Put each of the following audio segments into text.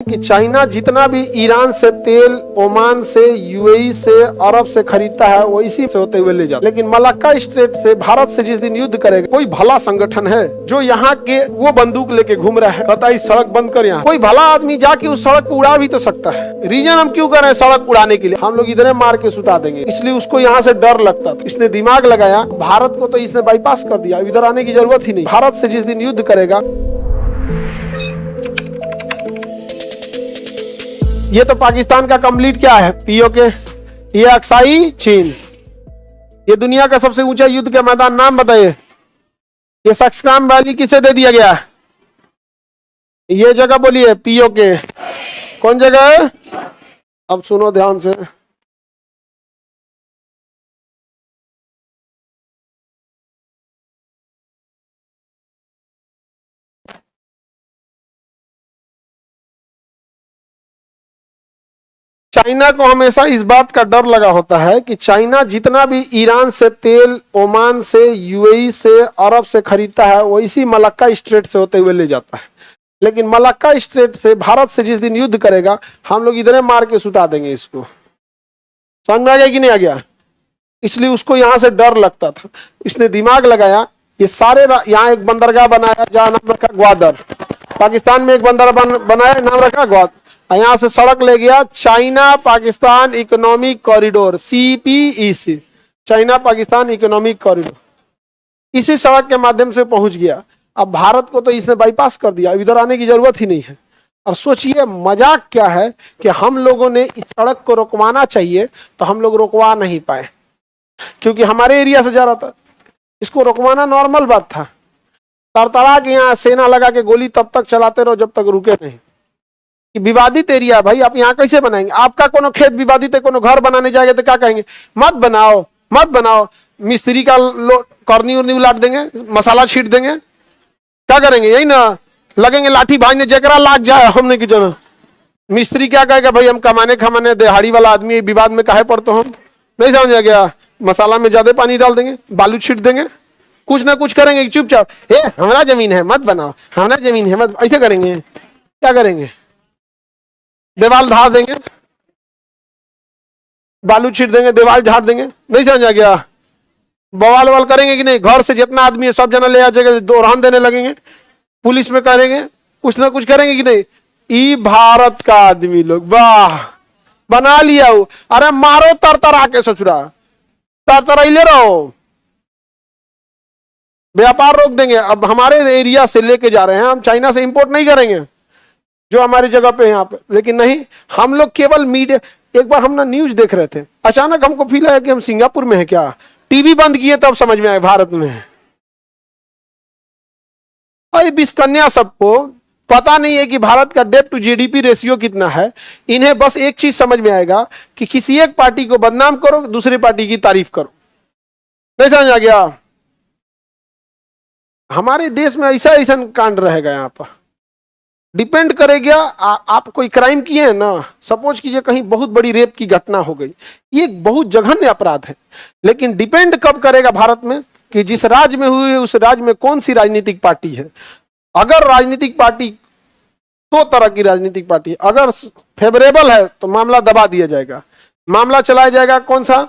कि चाइना जितना भी ईरान से तेल, ओमान से, यूएई से, अरब से खरीदता है वो इसी से होते हुए ले जाता है। लेकिन मलक्का स्ट्रेट से भारत से जिस दिन युद्ध करेगा, कोई भला संगठन है जो यहाँ के वो बंदूक लेके घूम रहा है, कहता है सड़क बंद कर। यहाँ कोई भला आदमी जाके उस सड़क को उड़ा भी तो सकता है। रीजन हम क्यों कर रहे हैं सड़क उड़ाने के लिए? हम लोग इधर मार के सुता देंगे, इसलिए उसको यहाँ से डर लगता था। इसने दिमाग लगाया, भारत को तो इसने बाईपास कर दिया, इधर आने की जरूरत ही नहीं। भारत से जिस दिन युद्ध करेगा, ये तो पाकिस्तान का कंप्लीट क्या है, पीओके, ये अक्साई चीन। ये दुनिया का सबसे ऊंचा युद्ध का मैदान, नाम बताइए। ये सक्सकाम वैली किसे दे दिया गया? ये जगह बोलिए, पीओके। कौन जगह है? अब सुनो ध्यान से। चाइना को हमेशा इस बात का डर लगा होता है कि चाइना जितना भी ईरान से तेल, ओमान से, यूएई से, अरब से खरीदता है वो इसी मलक्का स्ट्रेट से होते हुए ले जाता है। लेकिन मलक्का स्ट्रेट से भारत से जिस दिन युद्ध करेगा, हम लोग इधर मार के सुता देंगे इसको। समझ में आ गया कि नहीं आ गया? इसलिए उसको यहाँ से डर लगता था। इसने दिमाग लगाया, ये सारे यहाँ एक बंदरगाह बनाया जहाँ नाम रखा ग्वादर। पाकिस्तान में एक बंदरगाह बनाया, नाम रखा ग्वादर। यहाँ से सड़क ले गया China Pakistan economic corridor, CPEC, China Pakistan economic corridor. इसी सड़क के माध्यम से पहुंच गया। अब भारत को तो इसने बाईपास कर दिया, इधर आने की जरूरत ही नहीं है। और सोचिए मजाक क्या है कि हम लोगों ने इस सड़क को रोकवाना चाहिए तो हम लोग रोकवा नहीं पाए, क्योंकि हमारे एरिया से जा रहा था। इसको रोकवाना नॉर्मल बात था। तरतरा के यहाँ सेना लगा के गोली तब तक चलाते रहो जब तक रुके नहीं। कि विवादित एरिया भाई, आप यहाँ कैसे बनाएंगे? आपका कोनो खेत विवादित है, कोनो घर बनाने जाएंगे तो क्या कहेंगे? मत बनाओ मत बनाओ। मिस्त्री का करनी उर्नी उलाट देंगे, मसाला छीट देंगे, क्या करेंगे? यही ना लगेंगे लाठी भाई ने जकरा लाग जाए हमने की जरूरत। मिस्त्री क्या कहेगा? भाई हम कमाने खमाने दिहाड़ी वाला आदमी, विवाद में काहे पड़ते हम? नहीं समझ आ गया? मसाला में ज्यादा पानी डाल देंगे, बालू छीट देंगे, कुछ ना कुछ करेंगे चुपचाप। हमारा जमीन है मत बनाओ, हमारा जमीन है मत, ऐसे करेंगे। क्या करेंगे? दीवाल झाड़ देंगे, बालू छीट देंगे, दीवार झाड़ देंगे। नहीं समझ आ गया? बवाल ववाल करेंगे कि नहीं? घर से जितना आदमी है सब जना ले आ जाएगा, दोहरान देने लगेंगे, पुलिस में करेंगे, कुछ ना कुछ करेंगे कि नहीं? ई भारत का आदमी लोग वाह बना लिया वो। अरे मारो तरतरा के ससुरा, तरतराइले रहो, व्यापार रोक देंगे। अब हमारे एरिया से लेके जा रहे हैं, हम चाइना से इंपोर्ट नहीं करेंगे जो हमारी जगह पे यहाँ पे। लेकिन नहीं, हम लोग केवल मीडिया। एक बार हम ना न्यूज देख रहे थे, अचानक हमको फील आया कि हम सिंगापुर में है क्या। टीवी बंद किए तब समझ में आया भारत में है। अरे बिस्कन्या सबको पता नहीं है कि भारत का डेट टू GDP रेशियो कितना है। इन्हें बस एक चीज समझ में आएगा कि किसी एक पार्टी को बदनाम करो, दूसरी पार्टी की तारीफ करो। नहीं समझ आ गया? हमारे देश में ऐसा ऐसा कांड रहेगा। यहाँ पर डिपेंड करेगा आप कोई क्राइम किए हैं ना, सपोज कीजिए कहीं बहुत बड़ी रेप की घटना हो गई, ये बहुत जघन्य अपराध है। लेकिन डिपेंड कब करेगा भारत में कि जिस राज्य में हुई उस राज्य में कौन सी राजनीतिक पार्टी है। अगर राजनीतिक पार्टी, दो तरह की राजनीतिक पार्टी, अगर फेवरेबल है तो मामला दबा दिया जाएगा, मामला चलाया जाएगा। कौन सा?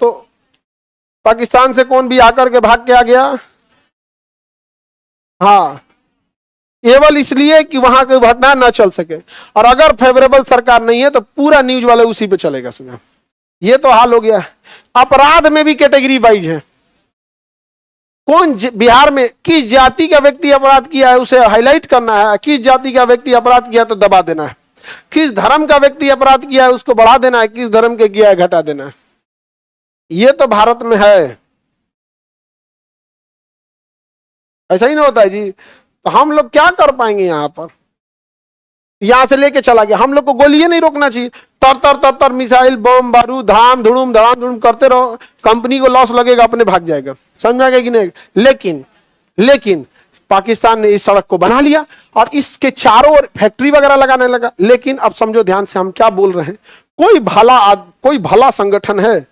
तो पाकिस्तान से कौन भी आकर के भाग के आ गया, हाँ, केवल इसलिए कि वहां कोई घटना ना चल सके। और अगर फेवरेबल सरकार नहीं है तो पूरा न्यूज वाले उसी पे चलेगा समय। ये तो हाल हो गया। अपराध में भी कैटेगरी वाइज है। कौन बिहार में किस जाति का व्यक्ति अपराध किया है उसे हाईलाइट करना है, किस जाति का व्यक्ति अपराध किया तो दबा देना है, किस धर्म का व्यक्ति अपराध किया है उसको बढ़ा देना है, किस धर्म के किया है घटा देना है। ये तो भारत में है। ऐसा ही ना होता है जी। तो हम लोग क्या कर पाएंगे? यहाँ पर यहां से लेके चला गया, हम लोग को गोलियां नहीं रोकना चाहिए। तर तर तर तर मिसाइल, बम, बारूद, धाम धुड़ूम धड़ाम धुड़ूम करते रहो, कंपनी को लॉस लगेगा, अपने भाग जाएगा। समझ आएगा कि नहीं? लेकिन पाकिस्तान ने इस सड़क को बना लिया और इसके चारों ओर फैक्ट्री वगैरह लगाने लगा। लेकिन अब समझो ध्यान से हम क्या बोल रहे हैं। कोई भला संगठन है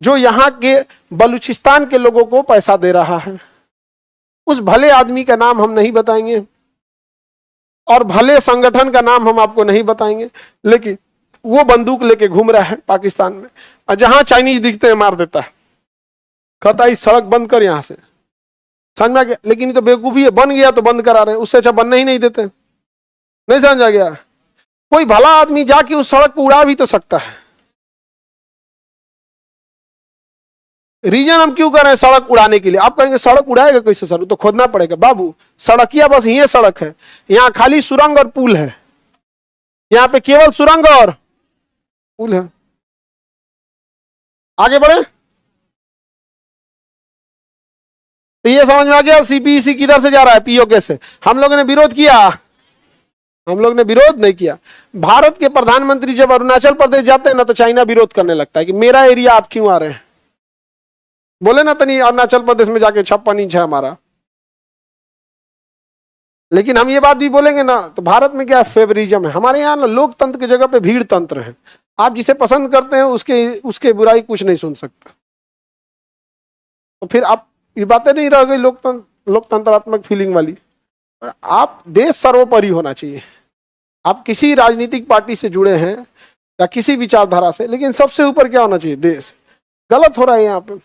जो यहाँ के बलूचिस्तान के लोगों को पैसा दे रहा है। उस भले आदमी का नाम हम नहीं बताएंगे, और भले संगठन का नाम हम आपको नहीं बताएंगे, लेकिन वो बंदूक लेके घूम रहा है पाकिस्तान में, और जहां चाइनीज दिखते हैं मार देता है, कहता है सड़क बंद कर यहां से। समझ में आ गया? लेकिन ये तो बेवकूफी है, बन गया तो बंद करा रहे हैं, उससे अच्छा बनने ही नहीं देते। नहीं समझ आ गया? कोई भला आदमी जाके उस सड़क को उड़ा भी तो सकता है। रीजन हम क्यों कर रहे हैं सड़क उड़ाने के लिए? आप कहेंगे सड़क उड़ाएगा कैसे सर, तो खोदना पड़ेगा। बाबू सड़किया बस ये सड़क है, यहाँ खाली सुरंग और पुल है, यहाँ पे केवल सुरंग और पुल है। आगे बढ़े तो ये समझ में आ गया सीपीईसी किधर से जा रहा है, पीओके से। हम लोगों ने विरोध किया, हम लोग ने विरोध नहीं किया। भारत के प्रधानमंत्री जब अरुणाचल प्रदेश जाते हैं ना, तो चाइना विरोध करने लगता है कि मेरा एरिया आप क्यों आ रहे हैं। बोले ना तनी अरुणाचल प्रदेश में जाके 56 इंच है हमारा। लेकिन हम ये बात भी बोलेंगे ना, तो भारत में क्या फेवरिज्म है। हमारे यहाँ ना लोकतंत्र की जगह पे भीड़ तंत्र है। आप जिसे पसंद करते हैं उसके बुराई कुछ नहीं सुन सकता। तो फिर आप ये बातें नहीं रह गई लोकतंत्रात्मक फीलिंग वाली। आप देश सर्वोपरि होना चाहिए। आप किसी राजनीतिक पार्टी से जुड़े हैं या किसी विचारधारा से, लेकिन सबसे ऊपर क्या होना चाहिए, देश। गलत हो रहा है यहाँ पे।